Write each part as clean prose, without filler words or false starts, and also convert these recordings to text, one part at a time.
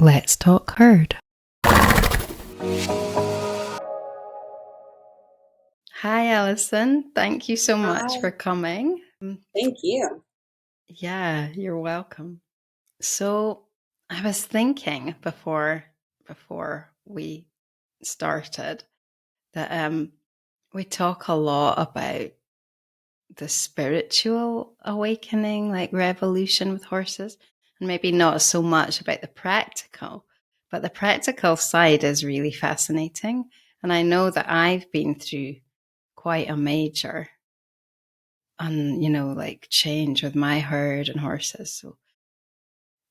Let's talk herd. Hi, Allison. Thank you so much Hi, for coming. thank you. Yeah, you're welcome. So I was thinking before we started that we talk a lot about the spiritual awakening, like revolution with horses, and maybe not so much about the practical. But the practical side is really fascinating. And I know that I've been through quite a major like change with my herd and horses.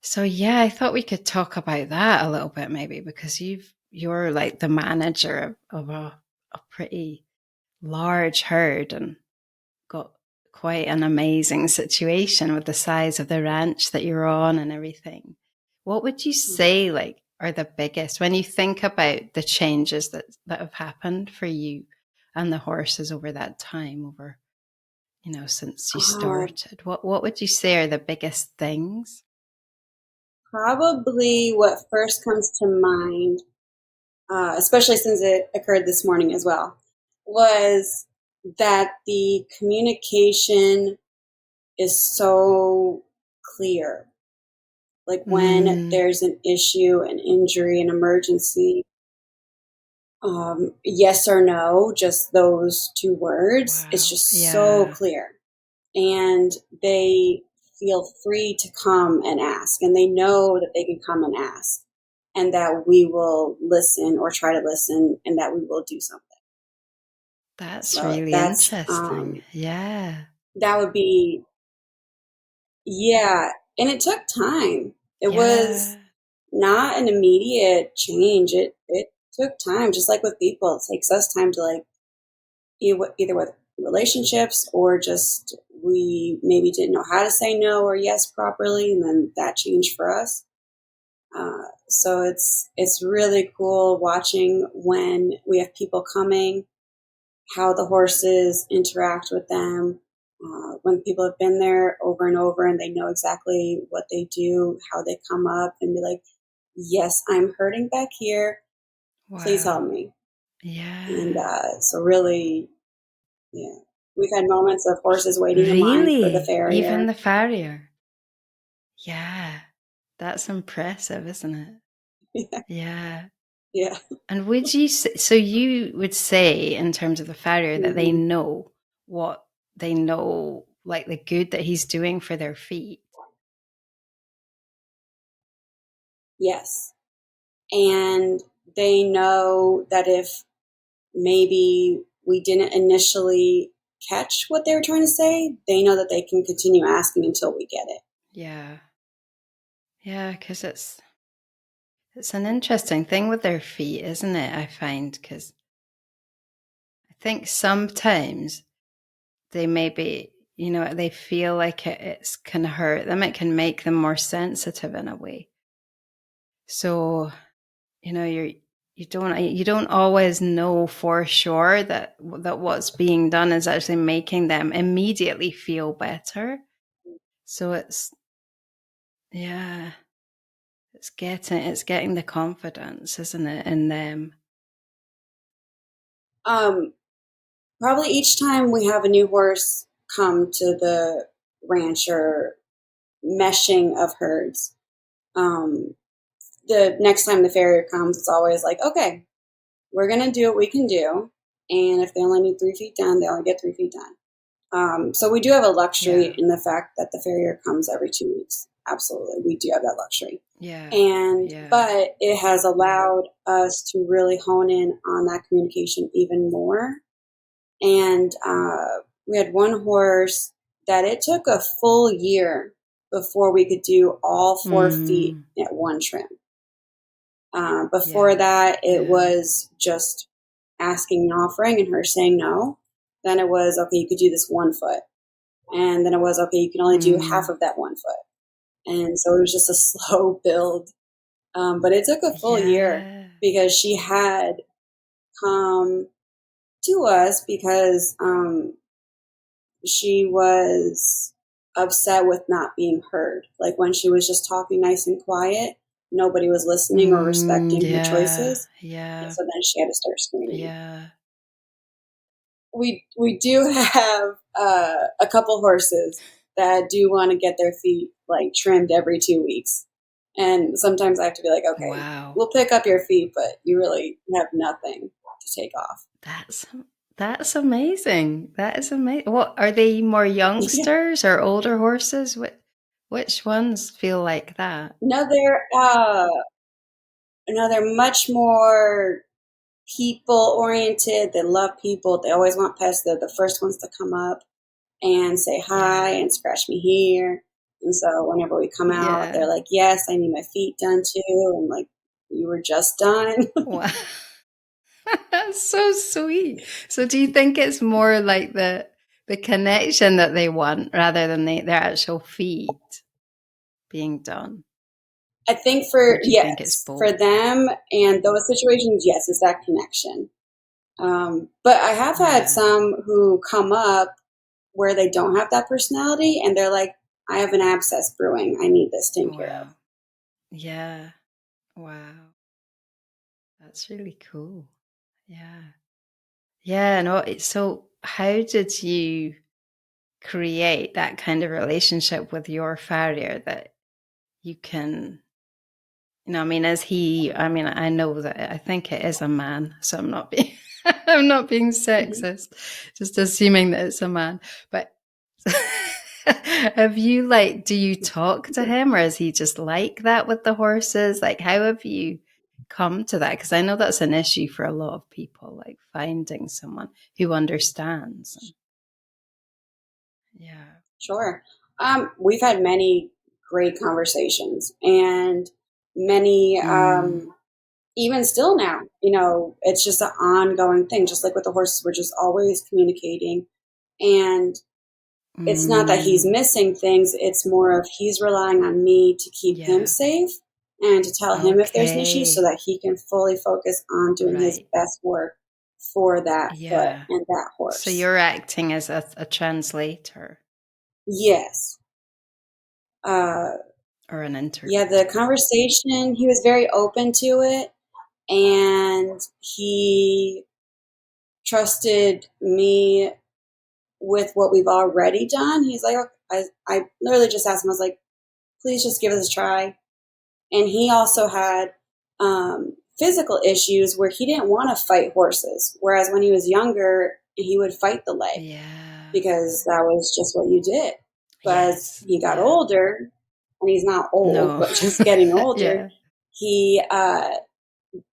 So yeah, I thought we could talk about that a little bit maybe because you're like the manager of a pretty large herd and got quite an amazing situation with the size of the ranch that you're on and everything. What would you say like are the biggest when you think about the changes that have happened for you and the horses over that time over since you Uh, started? What would you say are the biggest things? Probably what first comes to mind, especially since it occurred this morning as well, was that the communication is so clear. Like when Mm, there's an issue, an injury, an emergency, yes or no, just those two words, it's wow. just so Yeah. clear. And they feel free to come and ask, and they know that they can come and ask, and that we will listen or try to listen, and that we will do something. That's So really interesting. Yeah. that would be, yeah. And it took time. It was Yeah. not an immediate change. It took time, just like with people. It takes us time to like either with relationships or just we maybe didn't know how to say no or yes properly, and then that changed for us. So it's really cool watching when we have people coming, how the horses interact with them. When people have been there over and over and they know exactly what they do, how they come up and be like, "Yes, I'm hurting back here. Please help Wow. me." And Yeah. so really, yeah, we've had moments of horses waiting in line for the Really? Even farrier. the farrier? Yeah. That's impressive, isn't it? Yeah. Yeah. And would you say, so you would say in terms of the farrier that they Hmm. know what they know, like the good that he's doing for their feet? Yes. And they know that if maybe we didn't initially catch what they were trying to say, they know that they can continue asking until we get it. Yeah. Yeah, because it's an interesting thing with their feet, isn't it? I find because I think sometimes they maybe they feel like it's can hurt them. It can make them more sensitive in a way. So you don't always know for sure that what's being done is actually making them immediately feel better. So yeah, it's getting the confidence, isn't it, in them? Um, Probably each time we have a new horse come to the ranch or meshing of herds, um, the next time the farrier comes, it's always like, okay, we're going to do what we can do. And if they only need 3 feet done, they only get 3 feet done. So we do have a luxury Yeah, in the fact that the farrier comes every 2 weeks. Absolutely, we do have that luxury. yeah, And yeah. but it has allowed us to really hone in on that communication even more. And we had one horse that it took a full year before we could do all 4 feet Mm, at one trim. Before yeah, that, it yeah. was just asking and offering, and her saying no. Then it was okay, you could do this 1 foot, and then it was okay, you can only do half Mm, of that 1 foot, and so it was just a slow build. But it took a full year yeah. because she had come to us because she was upset with not being heard. Like when she was just talking nice and quiet, nobody was listening or respecting her Yeah. choices. And Yeah. so then she had to start screaming. Yeah. We do have a couple horses that do want to get their feet like trimmed every 2 weeks, and sometimes I have to be like, okay, Wow. we'll pick up your feet, but you really have nothing to take off. That's that's amazing. That is amazing. What are they, more Yeah. youngsters or older horses? Which ones feel like that? No, they're much more people oriented. They love people. They always want pets. They're the first ones to come up and say hi Yeah. and scratch me here. And so whenever we come out, they're Yeah. like, yes, I need my feet done too. I'm like, you were just done. Wow. That's so sweet. So do you think it's more like the connection that they want rather than their actual feet being done? I think Or for, do you think it's yes, for both? them and those situations, yes, it's that connection. But I have had Yeah. some who come up where they don't have that personality and they're like, I have an abscess brewing. I need this taken care of. Wow. Yeah. Wow. That's really cool. Yeah. Yeah. No, so how did you create that kind of relationship with your farrier that you can, I mean, I know that I think it is a man, so I'm not being, I'm not being Mhm. sexist, just assuming that it's a man. But have you, like, do you talk to him, or is he just like that with the horses? Like, how have you come to that? Because I know that's an issue for a lot of people, like finding someone who understands. Yeah. Sure. We've had many great conversations and many, Mm, even still now, it's just an ongoing thing. Just like with the horses, we're just always communicating. And it's not that he's mm, missing things, it's more of he's relying on me to keep him yeah. safe and to tell him if there's an issue so Okay. that he can fully focus on doing his Right. best work for that foot Yeah. and that So horse. you're acting as a translator Yes. Uh, or an yeah, the interpreter. conversation, he was very open to it and he trusted me with what we've already done. He's like, okay. I literally just asked him, I was like, please just give it a try. And he also had physical issues where he didn't want to fight horses. Whereas when he was younger, he would fight the leg Yeah. because that was just what you did. But as Yes. he got Yeah. older, and he's not old, No. but just getting older, Yeah. he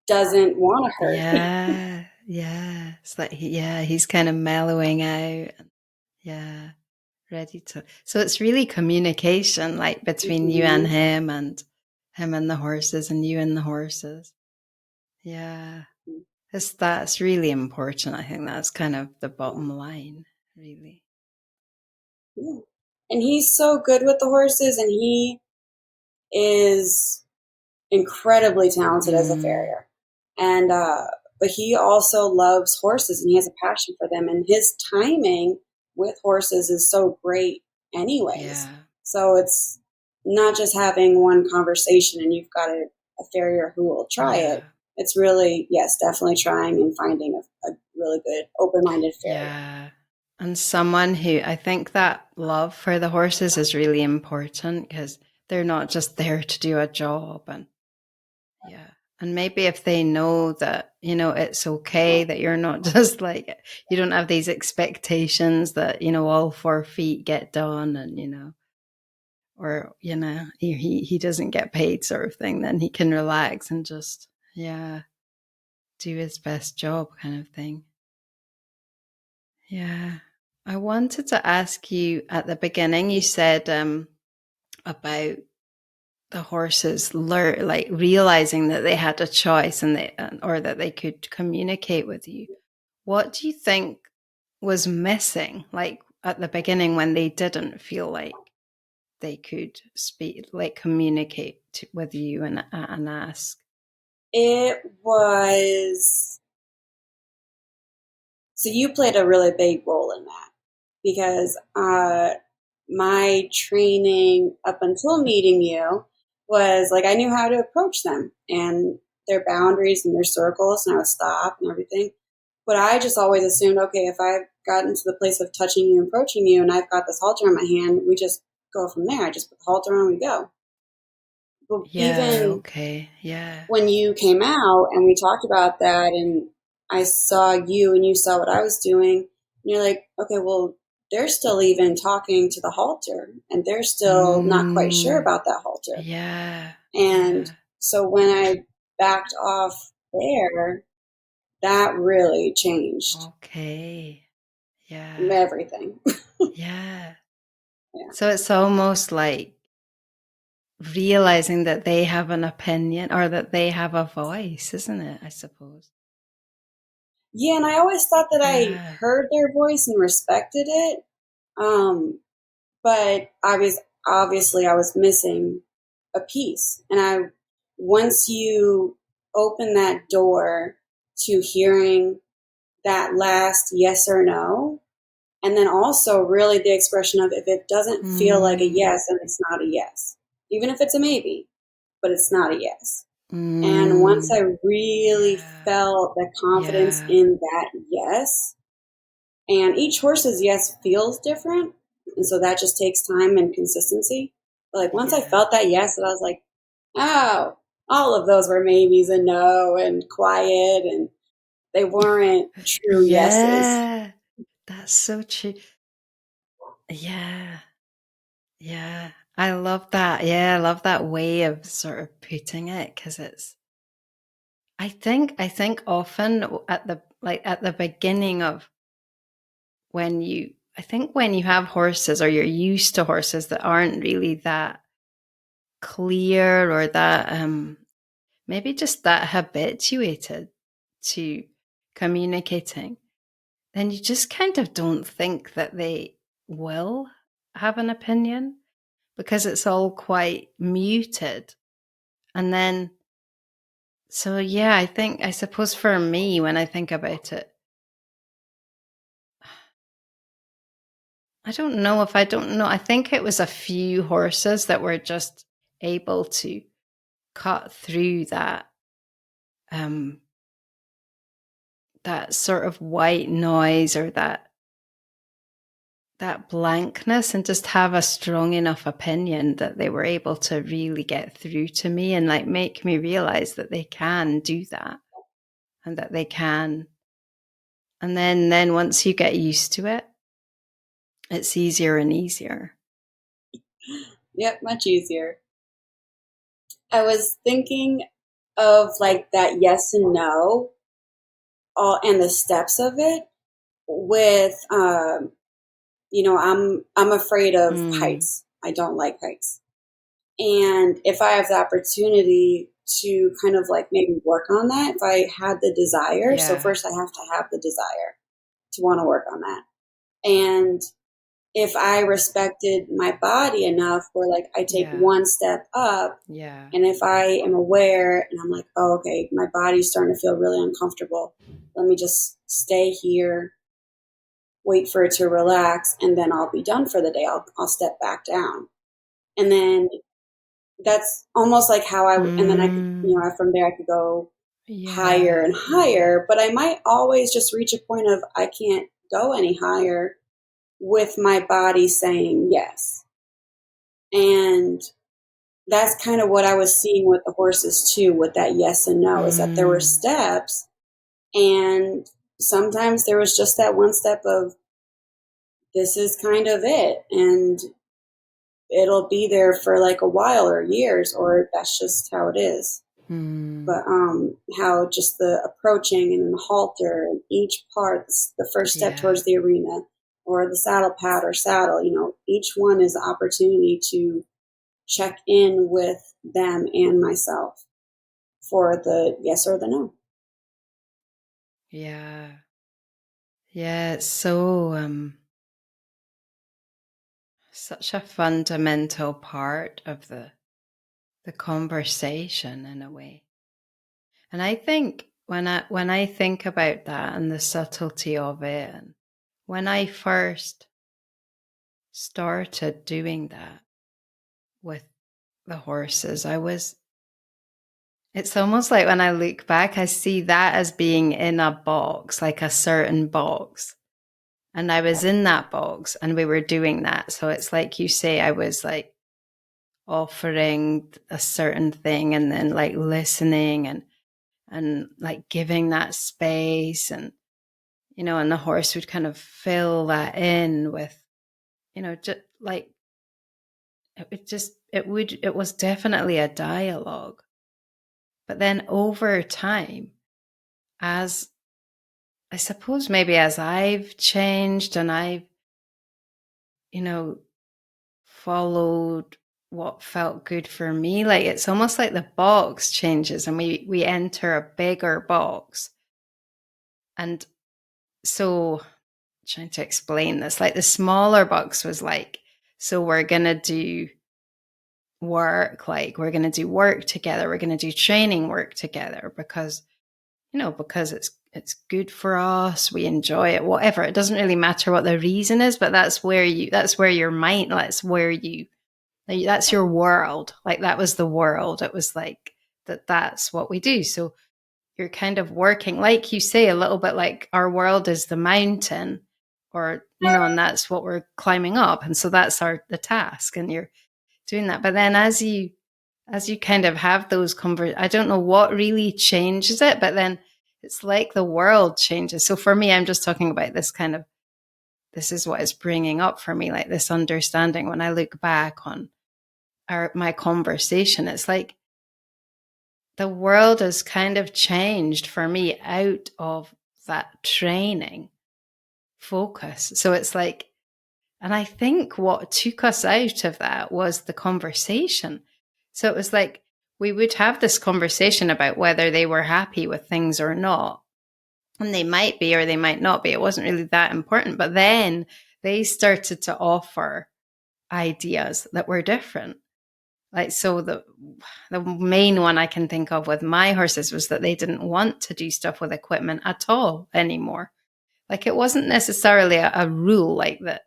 doesn't want to hurt. Yeah. Yeah. It's like, yeah, he's kind of mellowing out. Yeah. Ready to. So it's really communication, like between you and Mhm. him and the horses, and you and the horses. Yeah. That's really important. I think that's kind of the bottom line, really. Yeah. And he's so good with the horses, and he is incredibly talented as a Mm, farrier. And but he also loves horses and he has a passion for them and his timing with horses is so great anyways. yeah. So it's not just having one conversation and you've got a farrier who will try Yeah. it. It's really, yes, definitely trying and finding a really good open-minded farrier. Yeah. And someone who, I think that love for the horses is really important because they're not just there to do a job. And yeah. And maybe if they know that, it's okay that you're not just like, you don't have these expectations that, all 4 feet get done and, or, he doesn't get paid sort of thing, then he can relax and just, yeah, do his best job kind of thing. Yeah. I wanted to ask you at the beginning, you said about the horses like realizing that they had a choice and or that they could communicate with you. What do you think was missing, like at the beginning when they didn't feel like they could speak, like communicate with you and ask? It was so you played a really big role in that because my training up until meeting you was like I knew how to approach them and their boundaries and their circles, and I would stop and everything. But I just always assumed, okay, if I've gotten to the place of touching you, approaching you, and I've got this halter in my hand, we just go from there. I just put the halter on and we go. But Yeah, even okay. Yeah. when you came out and we talked about that, and I saw you and you saw what I was doing, and you're like, okay, well, they're still even talking to the halter and they're still not quite sure Mm, about that halter. yeah. And Yeah. so when I backed off there, that really changed Okay. Yeah. everything. Yeah. Yeah. So it's almost like realizing that they have an opinion or that they have a voice, isn't it? I suppose. Yeah, and I always thought that I Yeah. heard their voice and respected it. Um, but obviously I was missing a piece. And I once you open that door to hearing that last yes or no, and then also really the expression of if it doesn't feel like a Mm, yes, then it's not a yes. Even if it's a maybe, but it's not a yes. And once mm, I really yeah. felt the confidence Yeah. in that yes, and each horse's yes feels different. And so that just takes time and consistency. But like once I Yeah. felt that yes, and I was like, oh, all of those were maybes and no and quiet, and they weren't true yeses. Yeah. That's so true. Yeah. Yeah. I love that. Yeah, I love that way of sort of putting it because it's I think often at the beginning of when you I think when you have horses or you're used to horses that aren't really that clear or that maybe just that habituated to communicating, then you just kind of don't think that they will have an opinion because it's all quite muted. And then, so yeah, I suppose for me, when I think about it, I don't know. I think it was a few horses that were just able to cut through um, that sort of white noise or that blankness and just have a strong enough opinion that they were able to really get through to me and like make me realize that they can do that and that they can. And then once you get used to it, it's easier and easier. Yep, much easier. I was thinking of like that yes and no, all and the steps of it with I'm afraid of Mm, heights. I don't like heights. And if I have the opportunity to kind of like maybe work on that, if I had the desire, so yeah, first I have to have the desire to want to work on that. And if I respected my body enough where like I take yeah, one step up, yeah. and if I am aware and I'm like, oh, okay, my body's starting to feel really uncomfortable, let me just stay here, wait for it to relax, and then I'll be done for the day. I'll step back down. And then that's almost like how and then I could, Mm, from there I could go higher yeah, and yeah, higher, but I might always just reach a point of I can't go any higher with my body saying yes. And that's kind of what I was seeing with the horses too, with that yes and no, is that there were mm, steps, and sometimes there was just that one step of this is kind of it, and it'll be there for like a while or years, or that's just how it is. mm, But how just the approaching and then the halter and each part, the first step yeah, towards the arena or the saddle pad or saddle, each one is an opportunity to check in with them and myself for the yes or the no. yeah, yeah. It's so such a fundamental part of the conversation in a way. And I think when I think about that and the subtlety of it, and when I first started doing that with the horses, it's almost like when I look back, I see that as being in a box, like a certain box. And I was in that box and we were doing that. So it's like you say, I was like offering a certain thing and then like listening and like giving that space and, and the horse would kind of fill that in with, just like, it was definitely a dialogue. But then over time, as I suppose maybe as I've changed and I've, you know, followed what felt good for me, like it's almost like the box changes and we enter a bigger box. And so trying to explain this, like the smaller box was like, so we're gonna do work, like we're gonna do work together, we're gonna do training work together because it's good for us, we enjoy it, whatever. It doesn't really matter what the reason is, but that's where your mind, that's your world. Like that was the world. It was like that's what we do. So you're kind of working, like you say, a little bit like our world is the mountain, or and that's what we're climbing up. And so that's the task. And you're doing that. But then as you kind of have those I don't know what really changes it, but then it's like the world changes. So for me, I'm just talking about this is what is bringing up for me, like this understanding when I look back on my conversation. It's like the world has kind of changed for me out of that training focus. So it's like, and I think what took us out of that was the conversation. So it was like we would have this conversation about whether they were happy with things or not. And they might be or they might not be. It wasn't really that important. But then they started to offer ideas that were different. Like, so the main one I can think of with my horses was that they didn't want to do stuff with equipment at all anymore. Like, it wasn't necessarily a rule like that,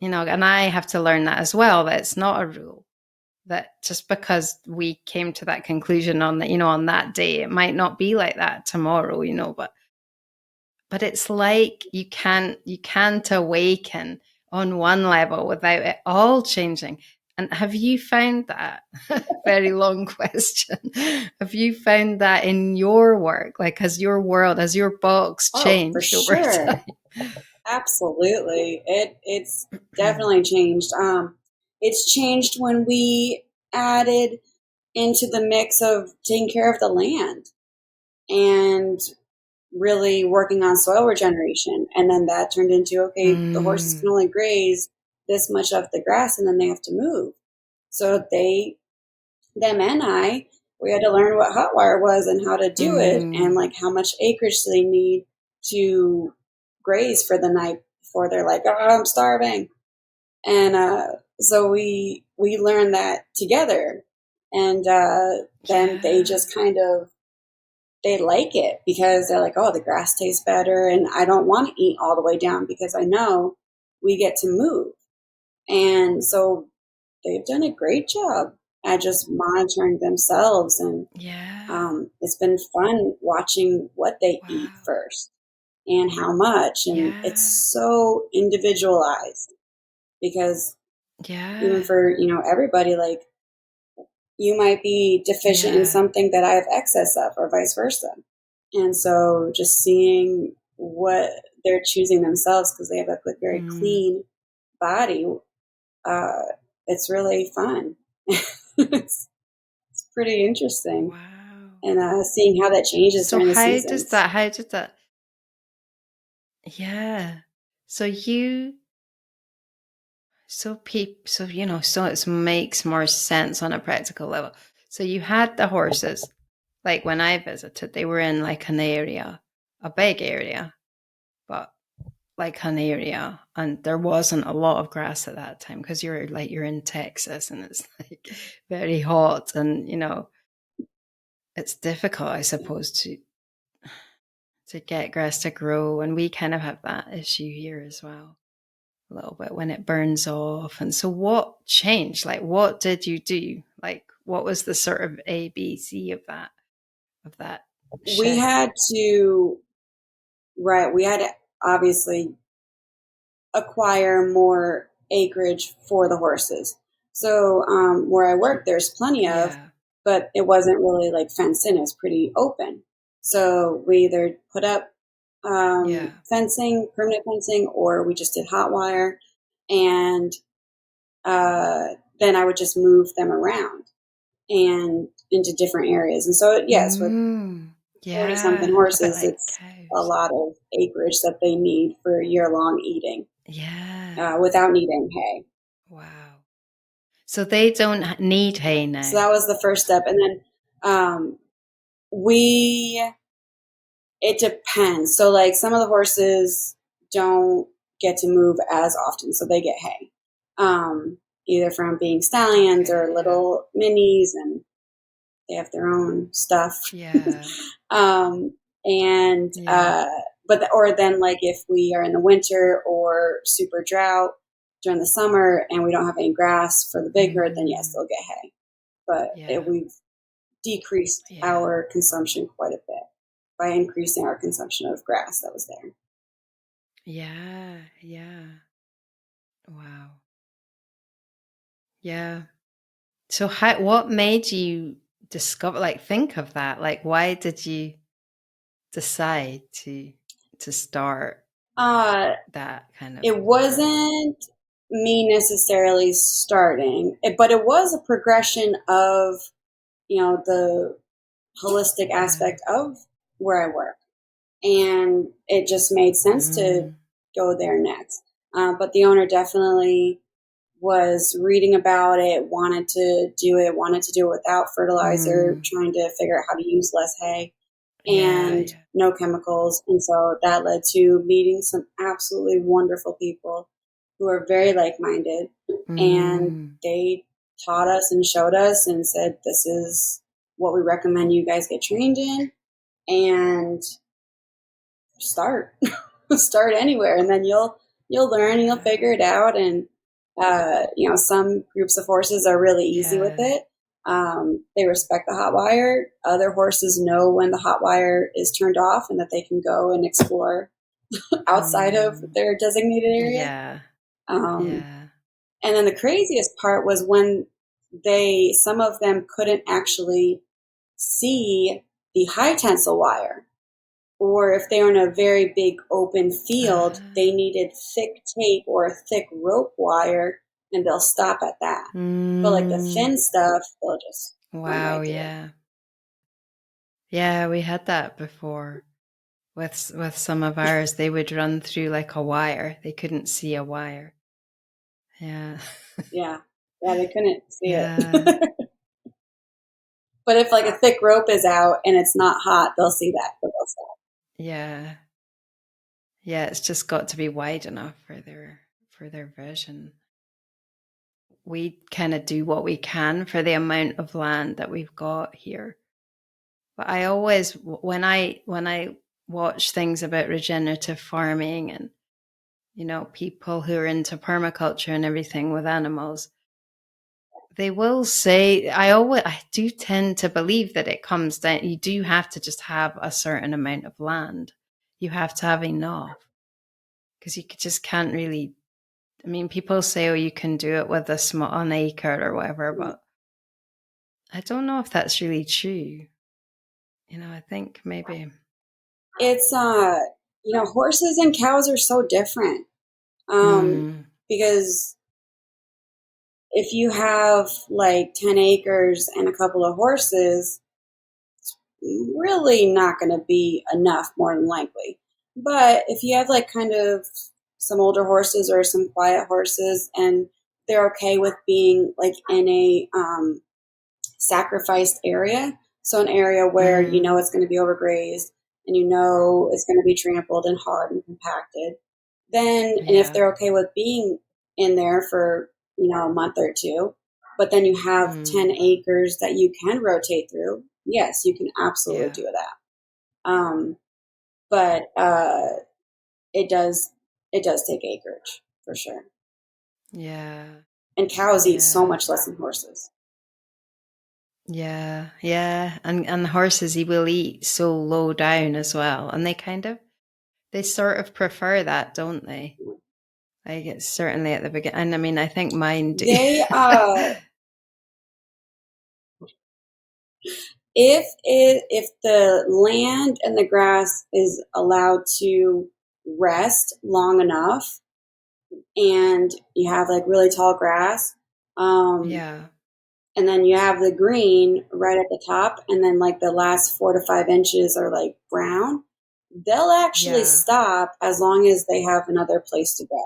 and I have to learn that as well, that it's not a rule. That just because we came to that conclusion on that, on that day, it might not be like that tomorrow, but it's like you can't awaken on one level without it all changing. And have you found that? Very long question. Have you found that in your work? Like, has your world, has your box Oh, for changed over sure. time? Absolutely. It's definitely changed. It's changed when we added into the mix of taking care of the land and really working on soil regeneration. And then that turned into, okay, the horses can Mm, only graze this much of the grass and then they have to move. So them and we had to learn what hot wire was and how to do it and mm, like how much acreage do they need to graze for the night before they're like, oh, I'm starving. And so we learned that together. And then they yeah, just kind of they like it because they're like, oh, the grass tastes better, and I don't want to eat all the way down because I know we get to move. And so they've done a great job at just monitoring themselves, and yeah, it's been fun watching what they eat wow, first and how much, and it's yeah, so individualized because even yeah, for everybody, like you might be deficient in yeah, something that I have excess of, or vice versa. And so just seeing what they're choosing themselves because they have a very mm, clean body, uh, it's really fun. It's pretty interesting. wow. And seeing how that changes So during the seasons. how does that, yeah. So so it makes more sense on a practical level. So you had the horses, like when I visited, they were in like an area, a big area, but like an area, and there wasn't a lot of grass at that time because you're in Texas and it's like very hot, and it's difficult, I suppose, to get grass to grow, and we kind of have that issue here as well a little bit when it burns off. And so what changed? Like, what did you do? Like, what was the sort of ABC of that We shift? had to, right, we had to obviously acquire more acreage for the horses. So where I work, there's plenty of, Yeah, but it wasn't really like fenced in. It was pretty open. So we either put up yeah. fencing, permanent fencing, or we just did hot wire. And then I would just move them around and into different areas. And so, yes, with Mm, 40 something yeah, a bit horses, like it's a cows. lot of acreage that they need for year long eating Yeah. without needing hay. Wow. So they don't need hay So now. that was the first step. And then um, we, it depends. So, like, some of the horses don't get to move as often, so they get hay, either from being stallions Okay, or yeah. little minis, and they have their own stuff. Yeah. um, and Yeah. or then, like, if we are in the winter or super drought during the summer and we don't have any grass for the big herd, then yes, Mm, they'll get hay. But yeah. we've decreased Yeah. our consumption quite a bit by increasing our consumption of grass that was there. Yeah. Yeah. Wow. Yeah. So what made you discover, like, think of that? Like, why did you decide to start Uh, that kind of it herd? wasn't me necessarily starting, but it was a progression of, the holistic Yeah. aspect of where I work. And it just made sense to Mm, go there next. But the owner definitely was reading about it, wanted to do it without fertilizer, mm, trying to figure out how to use less hay yeah. and Yeah. no chemicals. And so that led to meeting some absolutely wonderful people who are very like minded. And Mm, they taught us and showed us and said, this is what we recommend you guys get trained in. And start start anywhere, and then you'll learn and you'll yeah. figure it out. And some groups of horses are really easy with Yeah. it. They respect the hot wire. Other horses know when the hot wire is turned off and that they can go and explore outside of Mm, their designated area. yeah. um, Yeah. and then the craziest part was when some of them couldn't actually see the high tensile wire, or if they were in a very big open field, they Ah. needed thick tape or thick rope wire, and they'll stop at that. But like the Mm, thin stuff, they'll just run wow, right through. yeah. Yeah, we had that before with with some of ours. They would run through like a wire. They couldn't see a wire. Yeah. Yeah, yeah, they couldn't see Yeah. it. But if like a thick rope is out and it's not hot, they'll see that, but they'll stop. Yeah. Yeah, it's just got to be wide enough for their vision. We kind of do what we can for the amount of land that we've got here. But I always when I watch things about regenerative farming and people who are into permaculture and everything with animals, they will say, I do tend to believe that it comes down, you do have to just have a certain amount of land. You have to have enough because just can't really. I mean, people say, oh, you can do it with an acre or whatever, but I don't know if that's really true. I think maybe. It's horses and cows are so different. Mm, Because if you have like 10 acres and a couple of horses, really not going to be enough, more than likely. But if you have like kind of some older horses or some quiet horses, and they're okay with being like in a sacrificed area, so an area where mm, it's going to be overgrazed and it's going to be trampled and hard and compacted, then, and if yeah. they're okay with being in there for a month or two, but then you have 10 Mm, acres that you can rotate through, yes, you can absolutely yeah. do that. But it does take acreage for sure. Yeah. And cows eat so Yeah. much less than horses. Yeah, yeah. And horses, he will eat so low down as well. And they sort of prefer that, don't they? Like it's certainly at the beginning. And I mean, I think mine do. They if the land and the grass is allowed to rest long enough, and you have like really tall grass, um, Yeah, and then you have the green right at the top, and then like the last 4 to 5 inches are like brown, they'll actually yeah, stop as long as they have another place to go.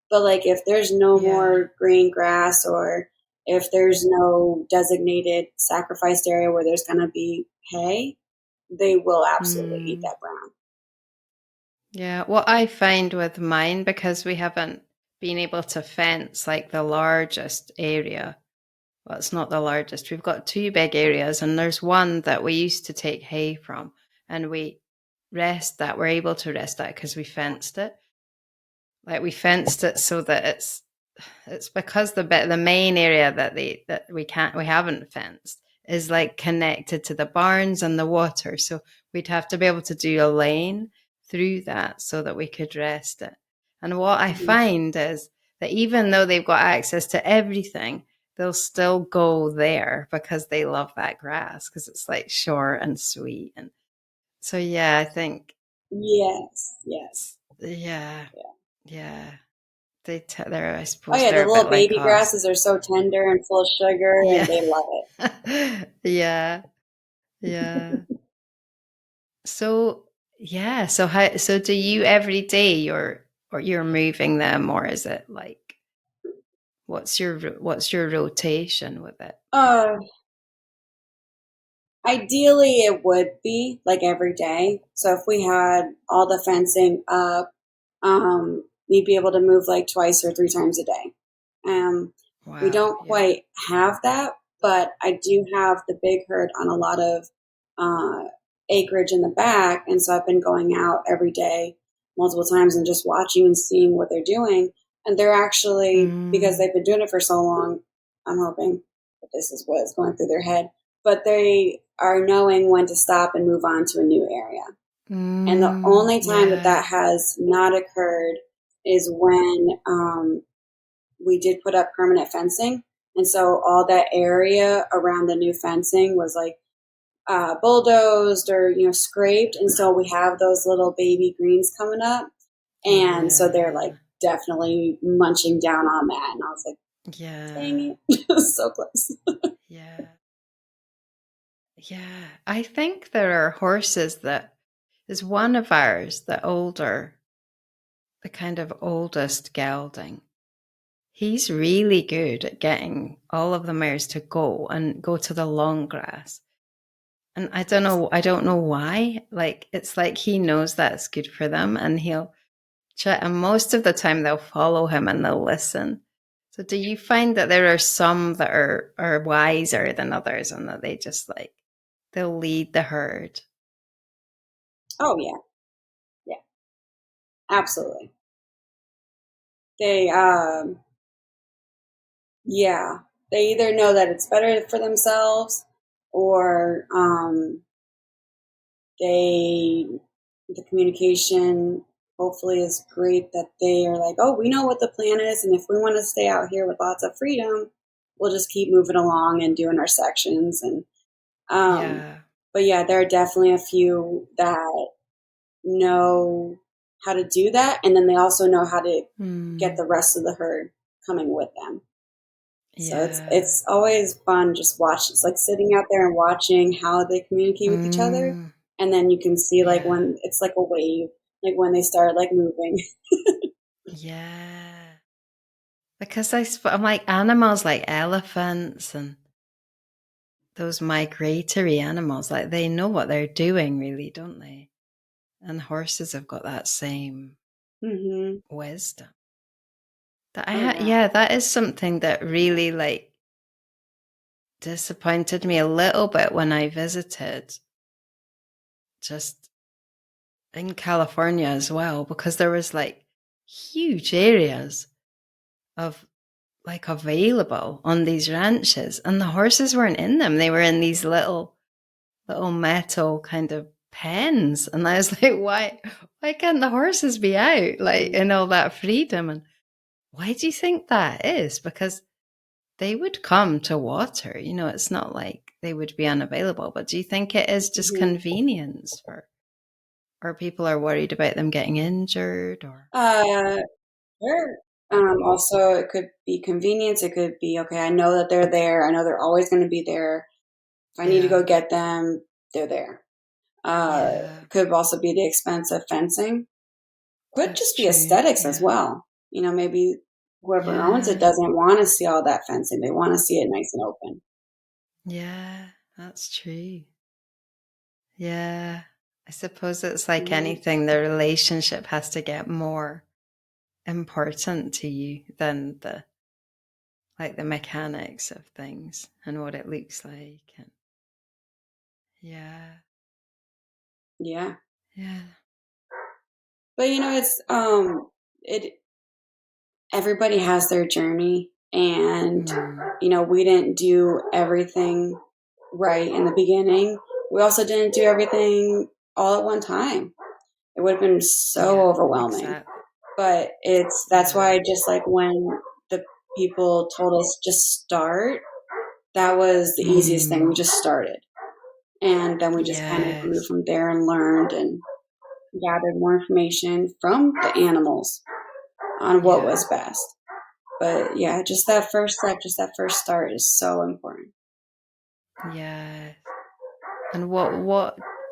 But like if there's no yeah. more green grass, or if there's no designated sacrificed area where there's going to be hay, they will absolutely eat Hmm. that brown. Yeah. What I find with mine, because we haven't been able to fence like the largest area. Well, it's not the largest. We've got two big areas, and there's one that we used to take hay from, and we're able to rest that because we fenced it. Like we fenced it so that it's because the main area that we haven't fenced is like connected to the barns and the water. So we'd have to be able to do a lane through that so that we could rest it. And what I Mhm. find is that even though they've got access to everything, they'll still go there because they love that grass because it's like short and sweet. And so yeah, I think Yes, yes. yeah, Yeah. yeah. They're I Oh suppose yeah, the they're a bit little like baby us. grasses are so tender and full of sugar, and Yeah. they love it. Yeah. Yeah. So yeah, so do you every day you're moving them, or is it like what's your rotation with it? Uh, Ideally, it would be like every day. So if we had all the fencing up, we'd be able to move like twice or 3 times a day. Um, we Wow, don't yeah. quite have that, but I do have the big herd on a lot of uh, acreage in the back, and so I've been going out every day, multiple times, and just watching and seeing what they're doing. And they're actually, because Mm, they've been doing it for so long, I'm hoping that this is what is going through their head, but they are knowing when to stop and move on to a new area. And the only time that yeah. that has not occurred is when we did put up permanent fencing. And so all that area around the new fencing was like bulldozed or, scraped. And so we have those little baby greens coming up. And so they're like Yeah. definitely munching down on that. And I was like, Yeah. dang it. So close. Yeah. Yeah. I think there are horses that there's one of ours, the kind of oldest gelding. He's really good at getting all of the mares to go to the long grass. And I don't know why. Like it's like he knows that's good for them and he'll try, and most of the time they'll follow him and they'll listen. So do you find that there are some that are wiser than others and that they just like they'll lead the herd? Oh, yeah. Yeah, absolutely. They, yeah, they either know that it's better for themselves, or they the communication hopefully is great, that they are like, oh, we know what the plan is, and if we want to stay out here with lots of freedom, we'll just keep moving along and doing our sections. And um, Yeah. but yeah, there are definitely a few that know how to do that, and then they also know how to get Hmm. the rest of the herd coming with them. So it's Yeah. it's always fun just watching. It's like sitting out there and watching how they communicate with each other, Mm, and then you can see like yeah. when it's like a wave, like when they start like moving. Yeah. Because I'm like animals like elephants and those migratory animals, like they know what they're doing, really, don't they? And horses have got that same Hmm. wisdom. Oh yeah. Yeah, that is something that really like disappointed me a little bit when I visited just in California as well, because there was like huge areas of like available on these ranches, and the horses weren't in them. They were in these little metal kind of pens, and I was like, why can't the horses be out like in all that freedom? And why do you think that is? Because they would come to water. It's not like they would be unavailable. But do you think it is just Mhm. convenience or people are worried about them getting injured or Uh, sure. Also, it could be convenience. It could be, okay, I know that they're there. I know they're always going to be there. If I need to go yeah, get them, they're there. yeah, Could also be the expense of fencing. Could that's just be true. aesthetics as Yeah, well. Maybe whoever owns it yeah, doesn't want to see all that fencing. They want to see it nice and open. yeah, that's true. Yeah, I suppose it's like Yeah. anything, the relationship has to get more important to you than the mechanics of things and what it looks like. And yeah, Yeah. yeah, But it's it everybody has their journey, and mm, we didn't do everything right in the beginning. We also didn't do everything all at one time. It would have been so yeah, overwhelming. exactly. But that's Yeah, why, just like when the people told us just start, that was the easiest thing. We mm, just started. And then we just kind of grew yes, from there and learned and gathered more information from the animals on what yeah, was best. But yeah, just that first step, just that first start is so important. yes. And what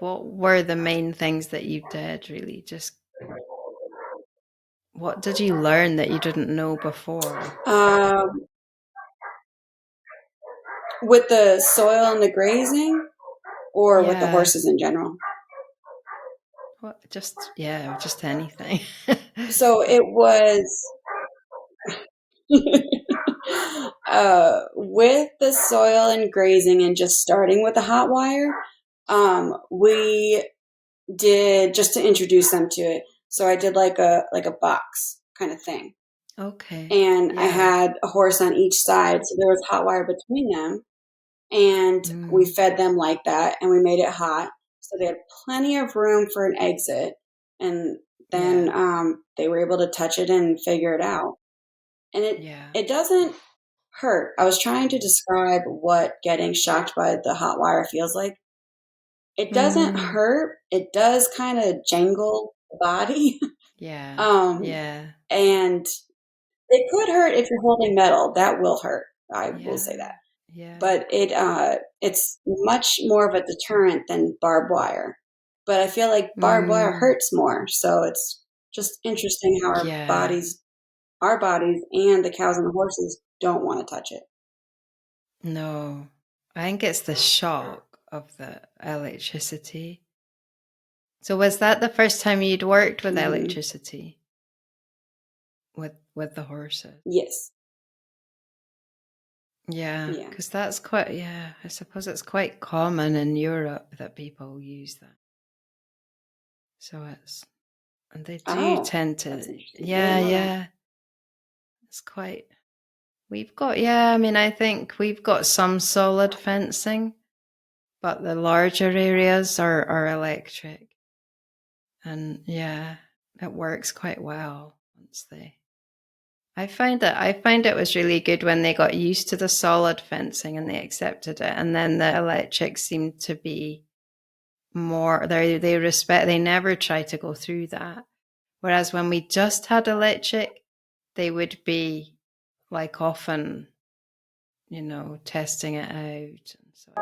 were the main things that you did really? Just what did you learn that you didn't know before? Um, with the soil and the grazing, or with the Yeah. horses in general. What just yeah, just anything. So it was with the soil and grazing and just starting with the hot wire. We did, just to introduce them to it. So I did like a box kind of thing, Okay. and I Yeah. had a horse on each side, so there was hot wire between them, and we Mm, fed them like that, and we made it hot, so they had plenty of room for an exit, and then yeah. they were able to touch it and figure it out, and it Yeah. it doesn't hurt. I was trying to describe what getting shocked by the hot wire feels like. It doesn't Mm, hurt. It does kind of jangle the body. yeah. um, Yeah. and it could hurt if you're holding metal. That will hurt. I will say Yeah. that. Yeah. But it's much more of a deterrent than barbed wire. But I feel like barbed wire Mm, hurts more. So it's just interesting how yeah. our bodies and the cows and the horses don't want to touch it. No. I think it's the shock of the electricity. So was that the first time you'd worked with Hmm. electricity with the horses? Yes. Yeah, Yeah. because that's quite, yeah, I suppose it's quite common in Europe that people use that. So and they do Oh, tend that's to, interesting. I yeah, didn't know that. yeah, it's quite, we've got, yeah, I mean, I think we've got some solid fencing, but the larger areas are electric. And yeah, it works quite well once I find it was really good when they got used to the solid fencing and they accepted it. And then the electric seemed to be more they never try to go through that. Whereas when we just had electric, they would be like often, testing it out. And so